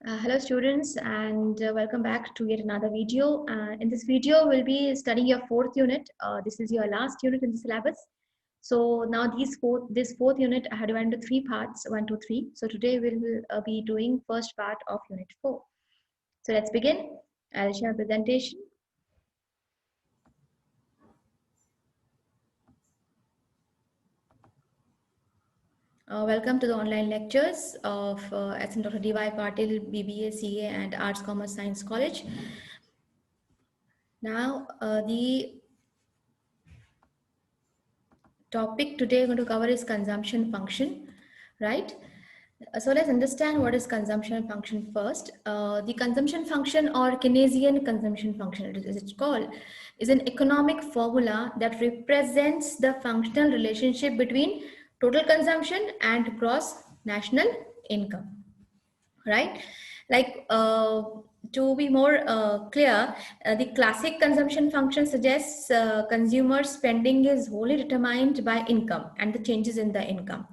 Hello students and welcome back to yet another video. In this video, we'll be studying your fourth unit. This is your last unit in the syllabus. So now this fourth unit I had divided into three parts, 1, 2, 3. So today we'll be doing first part of unit 4. So let's begin. I'll share a presentation. Welcome to the online lectures of SN Dr. D.Y. Patil, BBA, CA and Arts Commerce Science College. Now the topic today we're going to cover is consumption function, right? So let's understand what is consumption function first. The consumption function or Keynesian consumption function, as it's called, is an economic formula that represents the functional relationship between total consumption and gross national income, right? Like to be more clear, the classic consumption function suggests consumer spending is wholly determined by income and the changes in the income.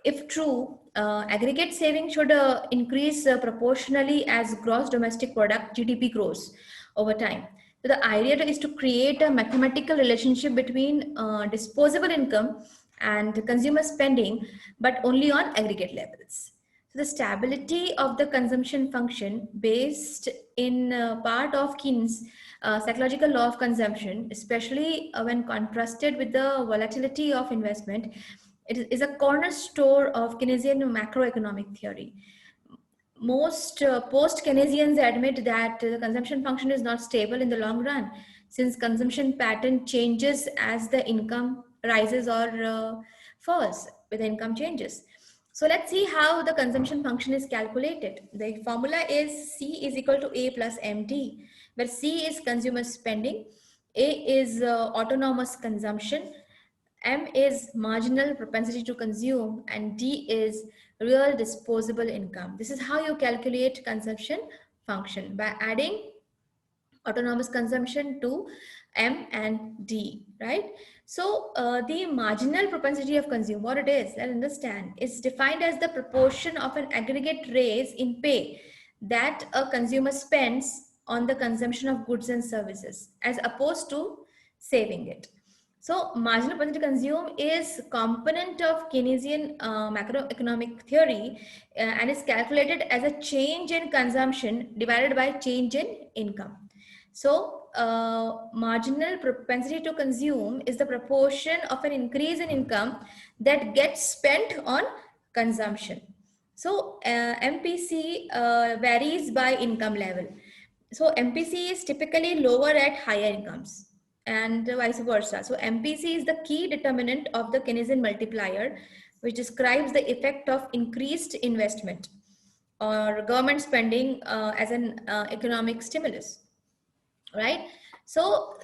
If true, aggregate saving should increase proportionally as gross domestic product GDP grows over time. So the idea is to create a mathematical relationship between disposable income and consumer spending, but only on aggregate levels. So the stability of the consumption function based in part of Keynes' psychological law of consumption, especially when contrasted with the volatility of investment, it is a cornerstone of Keynesian macroeconomic theory. Most post-Keynesians admit that the consumption function is not stable in the long run, since consumption pattern changes as the income rises or falls with the income changes. So let's see how the consumption function is calculated. The formula is C is equal to A plus MT, where C is consumer spending, A is autonomous consumption, M is marginal propensity to consume, and D is real disposable income. This is how you calculate consumption function, by adding autonomous consumption to M and D, right? So the marginal propensity of consume, what it is, let's understand, is defined as the proportion of an aggregate raise in pay that a consumer spends on the consumption of goods and services as opposed to saving it. So marginal propensity to consume is component of Keynesian macroeconomic theory and is calculated as a change in consumption divided by change in income. So marginal propensity to consume is the proportion of an increase in income that gets spent on consumption. So MPC varies by income level. So MPC is typically lower at higher incomes and vice versa. So MPC is the key determinant of the Keynesian multiplier, which describes the effect of increased investment or government spending as an economic stimulus, right? So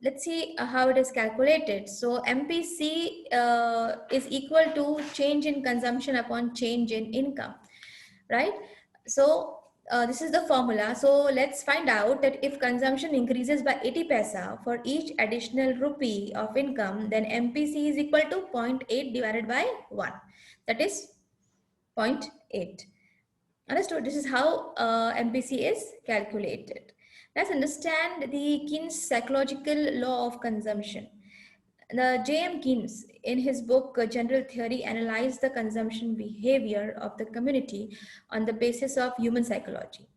let's see how it is calculated. So MPC is equal to change in consumption upon change in income, right? So this is the formula. So let's find out that if consumption increases by 80 paisa for each additional rupee of income, then MPC is equal to 0.8 divided by 1. That is 0.8. Understood? This is how MPC is calculated. Let's understand the Keynes' psychological law of consumption. The J.M. Keynes, in his book General Theory, analyzed the consumption behavior of the community on the basis of human psychology.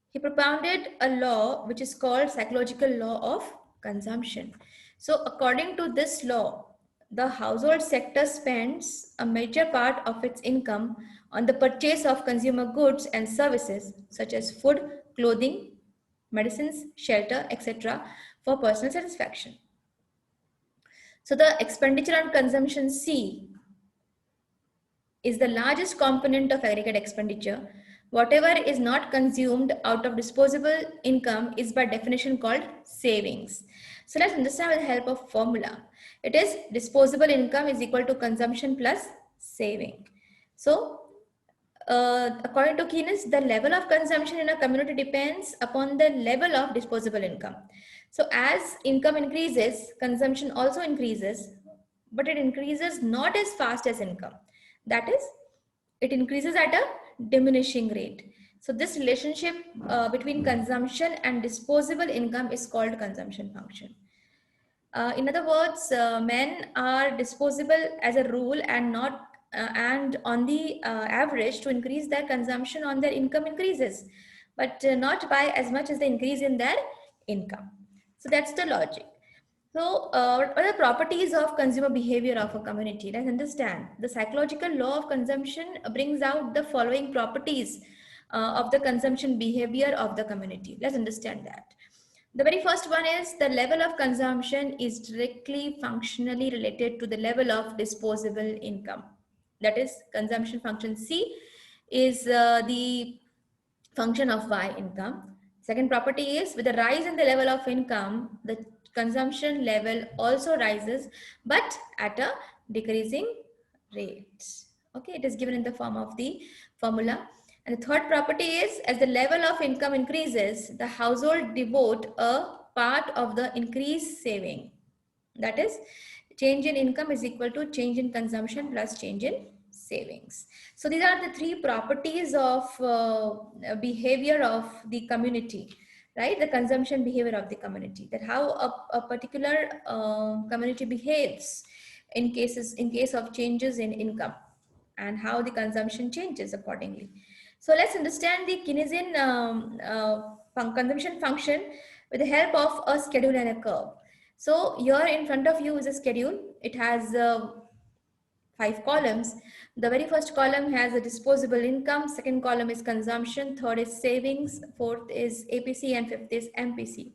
He propounded a law which is called psychological law of consumption. So according to this law, the household sector spends a major part of its income on the purchase of consumer goods and services such as food, clothing, medicines, shelter, etc. for personal satisfaction. So the expenditure on consumption C is the largest component of aggregate expenditure. Whatever is not consumed out of disposable income is by definition called savings. So let's understand with the help of formula. It is disposable income is equal to consumption plus saving. So according to Keynes, the level of consumption in a community depends upon the level of disposable income. So as income increases, consumption also increases, but it increases not as fast as income. That is, it increases at a diminishing rate. So this relationship between consumption and disposable income is called consumption function. In other words, men are disposable as a rule and not and on the average to increase their consumption on their income increases, but not by as much as the increase in their income. So that's the logic. So, what are the properties of consumer behavior of a community? Let's understand. The psychological law of consumption brings out the following properties of the consumption behavior of the community. Let's understand that. The very first one is the level of consumption is directly functionally related to the level of disposable income. That is, consumption function C is the function of Y income. Second property is with the rise in the level of income, the consumption level also rises, but at a decreasing rate. Okay, it is given in the form of the formula. And the third property is as the level of income increases, the household devote a part of the increased saving. That is, change in income is equal to change in consumption plus change in savings. So these are the three properties of behavior of the community, right? The consumption behavior of the community, that how a particular community behaves in case of changes in income, and how the consumption changes accordingly. So let's understand the Keynesian consumption function with the help of a schedule and a curve. So here in front of you is a schedule. It has 5 columns. The very first column has a disposable income, second column is consumption, third is savings, fourth is APC, and fifth is MPC.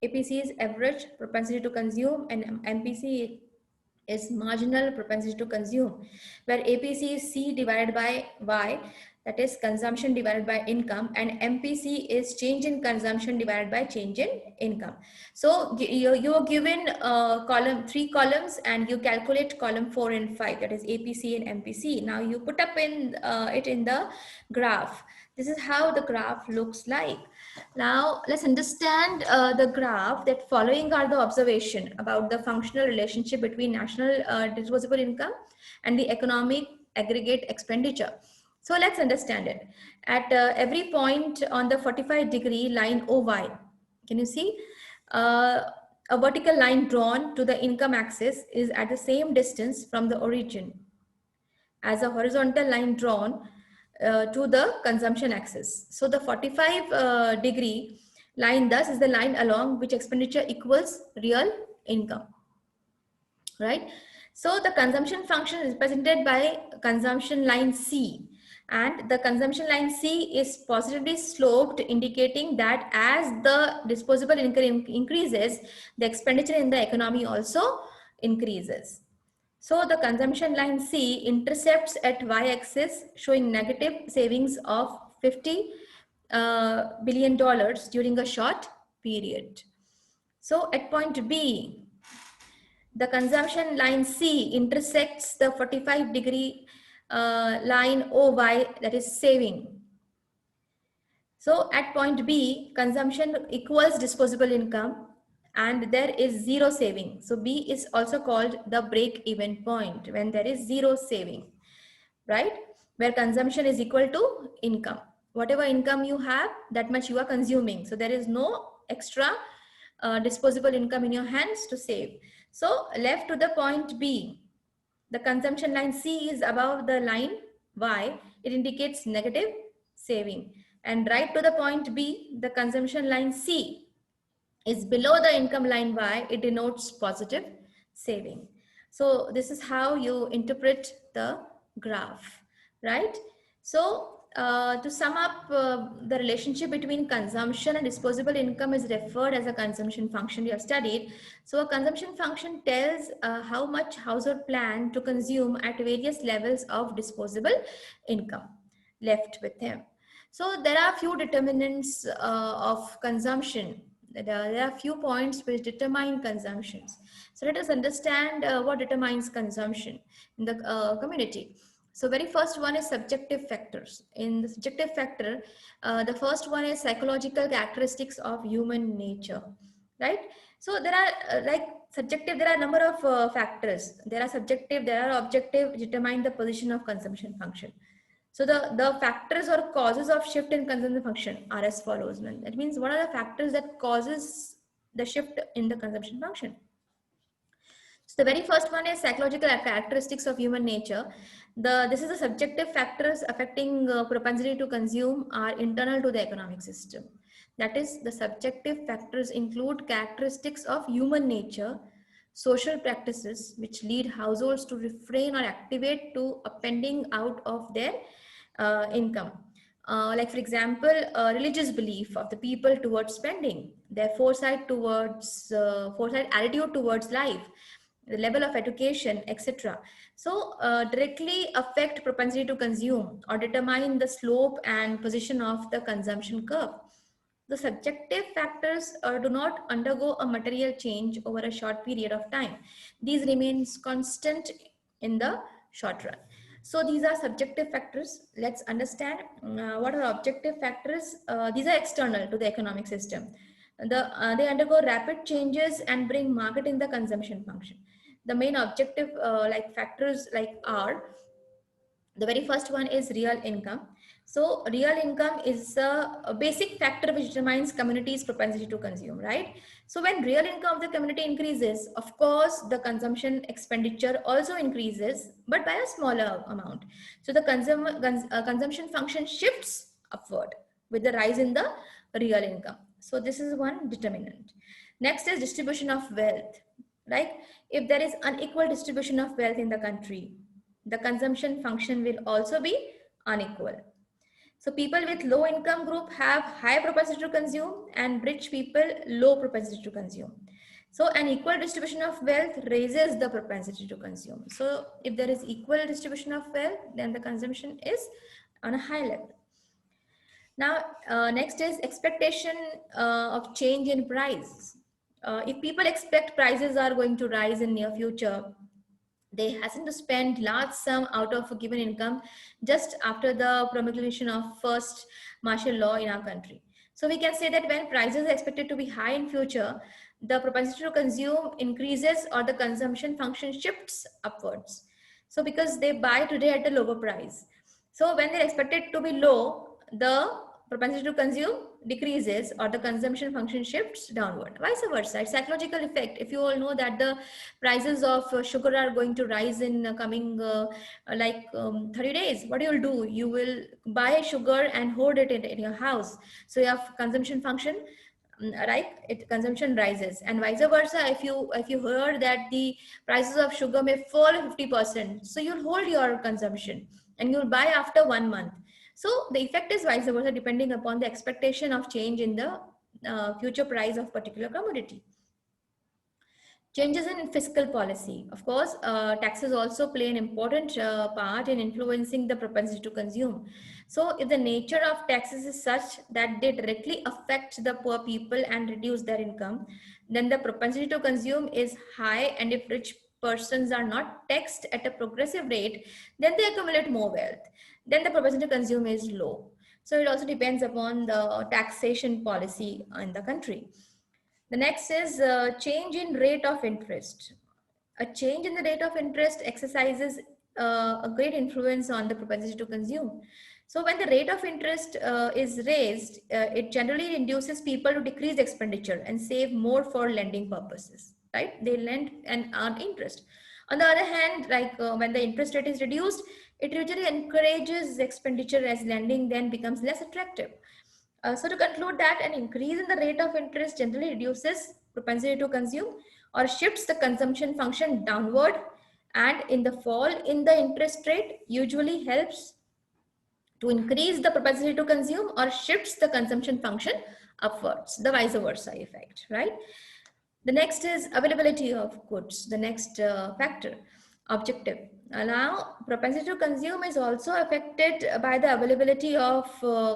APC is average propensity to consume, and MPC is marginal propensity to consume, where APC is C divided by Y, that is consumption divided by income, and MPC is change in consumption divided by change in income. So you are given three columns and you calculate column 4 and 5, that is APC and MPC. Now you put up in it in the graph. This is how the graph looks like. Now let's understand the graph. That following are the observation about the functional relationship between national disposable income and the economic aggregate expenditure. So let's understand it. At every point on the 45-degree line OY, can you see a vertical line drawn to the income axis is at the same distance from the origin as a horizontal line drawn to the consumption axis. So the 45-degree line thus is the line along which expenditure equals real income, right? So the consumption function is represented by consumption line C, and the consumption line C is positively sloped, indicating that as the disposable income increases, the expenditure in the economy also increases. So the consumption line C intercepts at y-axis, showing negative savings of $50 billion during a short period. So at point B, the consumption line C intersects the 45-degree line OY, that is saving. So at point B, consumption equals disposable income, and there is zero saving. So B is also called the break-even point, when there is zero saving, right? Where consumption is equal to income. Whatever income you have, that much you are consuming. So there is no extra disposable income in your hands to save. So left to the point B, the consumption line C is above the line Y. It indicates negative saving. And right to the point B, the consumption line C is below the income line Y. It denotes positive saving. So this is how you interpret the graph, right? So to sum up, the relationship between consumption and disposable income is referred as a consumption function you have studied. So a consumption function tells how much household plan to consume at various levels of disposable income left with him. So there are few determinants of consumption. There are few points which determine consumptions. So let us understand what determines consumption in the community. So very first one is subjective factors. In the subjective factor, the first one is psychological characteristics of human nature, right? So there are like subjective, there are a number of factors. There are subjective, there are objective, determine the position of consumption function. So the factors or causes of shift in consumption function are as follows. That means what are the factors that causes the shift in the consumption function? So the very first one is psychological characteristics of human nature. This is the subjective factors affecting propensity to consume are internal to the economic system. That is, the subjective factors include characteristics of human nature, social practices which lead households to refrain or activate to appending out of their income. Like for example, religious belief of the people towards spending, their foresight attitude towards life, the level of education, etc. So directly affect propensity to consume or determine the slope and position of the consumption curve. The subjective factors do not undergo a material change over a short period of time. These remains constant in the short run. So these are subjective factors. Let's understand what are objective factors. These are external to the economic system. They undergo rapid changes and bring market in the consumption function. The main objective like factors like are, the very first one is real income. So real income is a basic factor which determines community's propensity to consume, right? So when real income of the community increases, of course the consumption expenditure also increases, but by a smaller amount. So the consumption function shifts upward with the rise in the real income. So this is one determinant. Next is distribution of wealth, right? If there is unequal distribution of wealth in the country, the consumption function will also be unequal. So people with low income group have high propensity to consume and rich people low propensity to consume. So an equal distribution of wealth raises the propensity to consume. So if there is equal distribution of wealth, then the consumption is on a high level. Now, next is expectation of change in price. If people expect prices are going to rise in near future, they hasten to spend large sum out of a given income just after the promulgation of first martial law in our country. So we can say that when prices are expected to be high in future, the propensity to consume increases or the consumption function shifts upwards. So because they buy today at a lower price. So when they're expected to be low, the propensity to consume decreases or the consumption function shifts downward. Vice versa, it's psychological effect. If you all know that the prices of sugar are going to rise in coming 30 days, what you will do, you will buy sugar and hoard it in your house. So your consumption function, right, consumption rises. And vice versa, if you heard that the prices of sugar may fall 50%, so you'll hold your consumption and you'll buy after 1 month. So the effect is vice versa depending upon the expectation of change in the future price of particular commodity. Changes in fiscal policy. Of course, taxes also play an important part in influencing the propensity to consume. So if the nature of taxes is such that they directly affect the poor people and reduce their income, then the propensity to consume is high. And if rich persons are not taxed at a progressive rate, then they accumulate more wealth. Then the propensity to consume is low. So it also depends upon the taxation policy in the country. The next is change in rate of interest. A change in the rate of interest exercises a great influence on the propensity to consume. So when the rate of interest is raised, it generally induces people to decrease expenditure and save more for lending purposes, right? They lend and earn interest. On the other hand, when the interest rate is reduced, it usually encourages expenditure as lending then becomes less attractive. So to conclude that an increase in the rate of interest generally reduces propensity to consume or shifts the consumption function downward, and in the fall in the interest rate usually helps to increase the propensity to consume or shifts the consumption function upwards, the vice versa effect, right? The next is availability of goods, the next factor, objective. Now, propensity to consume is also affected by the availability of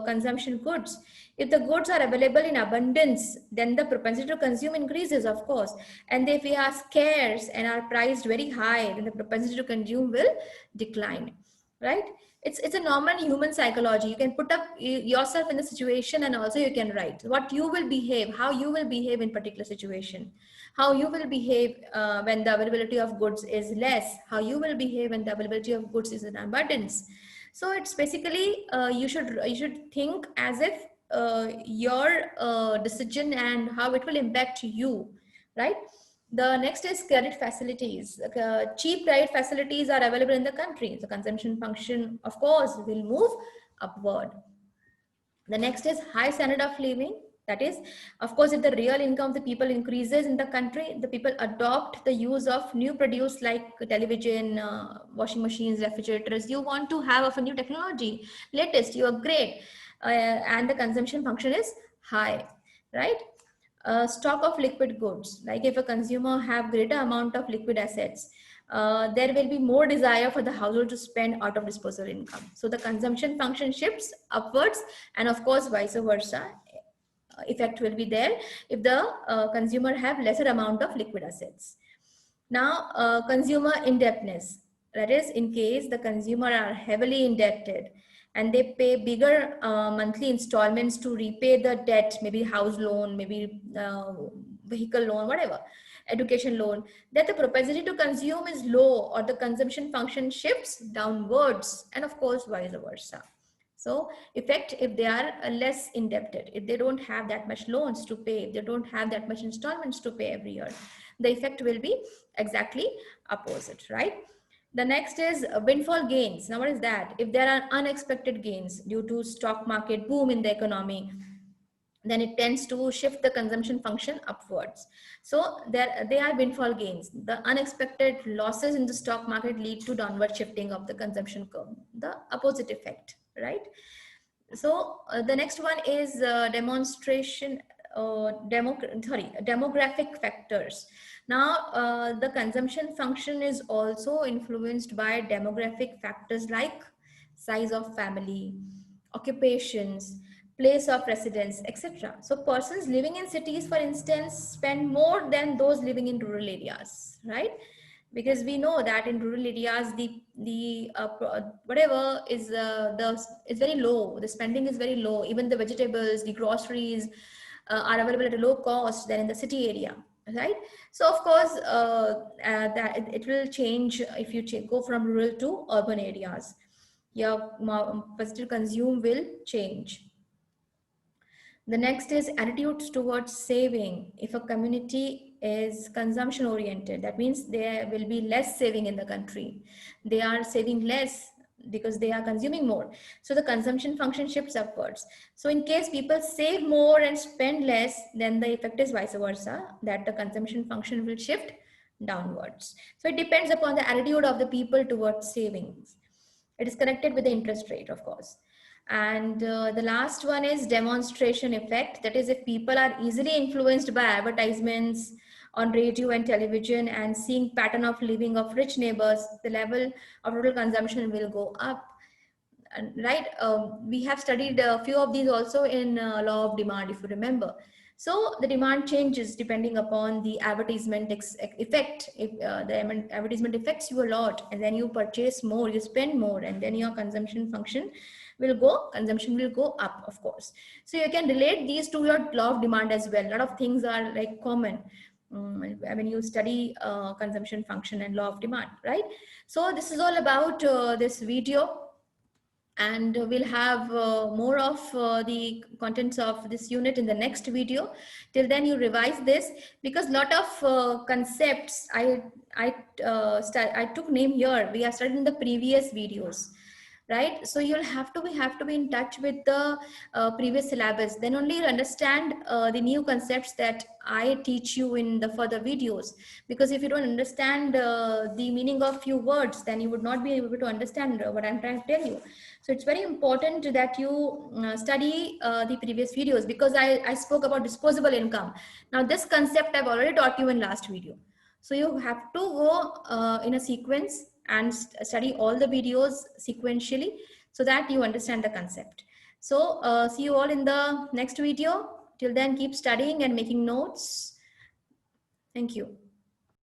consumption goods. If the goods are available in abundance, then the propensity to consume increases, of course. And if they are scarce and are priced very high, then the propensity to consume will decline, right? It's a normal human psychology. You can put up yourself in the situation and also you can write what you will behave, how you will behave in particular situation, how you will behave when the availability of goods is less, how you will behave when the availability of goods is in abundance. So it's basically you should think as if your decision and how it will impact you, right? The next is credit facilities. Cheap credit facilities are available in the country. The consumption function, of course, will move upward. The next is high standard of living. That is, of course, if the real income of the people increases in the country, the people adopt the use of new produce like television, washing machines, refrigerators. You want to have of a new technology, latest, you upgrade, and the consumption function is high, right? Stock of liquid goods, like if a consumer have greater amount of liquid assets, there will be more desire for the household to spend out of disposable income. So the consumption function shifts upwards, and of course vice versa effect will be there if the consumer have lesser amount of liquid assets. Now consumer indebtedness, that is in case the consumer are heavily indebted and they pay bigger monthly installments to repay the debt, maybe house loan, maybe vehicle loan, whatever, education loan, that the propensity to consume is low or the consumption function shifts downwards, and of course vice versa. So effect if they are less indebted, if they don't have that much loans to pay, if they don't have that much installments to pay every year, the effect will be exactly opposite, right? The next is windfall gains. Now what is that? If there are unexpected gains due to stock market boom in the economy, then it tends to shift the consumption function upwards. So they are windfall gains. The unexpected losses in the stock market lead to downward shifting of the consumption curve, the opposite effect, right? So the next one is demographic factors. Now the consumption function is also influenced by demographic factors like size of family, occupations, place of residence, etc. So persons living in cities, for instance, spend more than those living in rural areas, right? Because we know that in rural areas the whatever is the is very low, the spending is very low, even the vegetables, the groceries are available at a low cost than in the city area, right? So of course that it will change if you go from rural to urban areas. Your capacity to consume will change. The next is attitudes towards saving. If a community is consumption oriented, that means there will be less saving in the country. They are saving less because they are consuming more. So the consumption function shifts upwards. So in case people save more and spend less, then the effect is vice versa, that the consumption function will shift downwards. So it depends upon the attitude of the people towards savings. It is connected with the interest rate, of course. And the last one is demonstration effect. That is, if people are easily influenced by advertisements on radio and television and seeing pattern of living of rich neighbors, the level of total consumption will go up. And, right? We have studied a few of these also in law of demand, if you remember. So the demand changes depending upon the advertisement effect. If the advertisement affects you a lot, and then you purchase more, you spend more, and then your consumption function consumption will go up, of course. So you can relate these to your law of demand as well. A lot of things are like common when you study consumption function and law of demand, right? So this is all about this video, and we'll have more of the contents of this unit in the next video. Till then you revise this, because lot of concepts I took name here we have studied in the previous videos, right? So you'll have to be in touch with the previous syllabus, then only you'll understand the new concepts that I teach you in the further videos. Because if you don't understand the meaning of few words, then you would not be able to understand what I'm trying to tell you. So it's very important that you study the previous videos, because I spoke about disposable income. Now this concept I've already taught you in last video. So you have to go in a sequence and study all the videos sequentially so that you understand the concept. So see you all in the next video. Till then, keep studying and making notes. Thank you.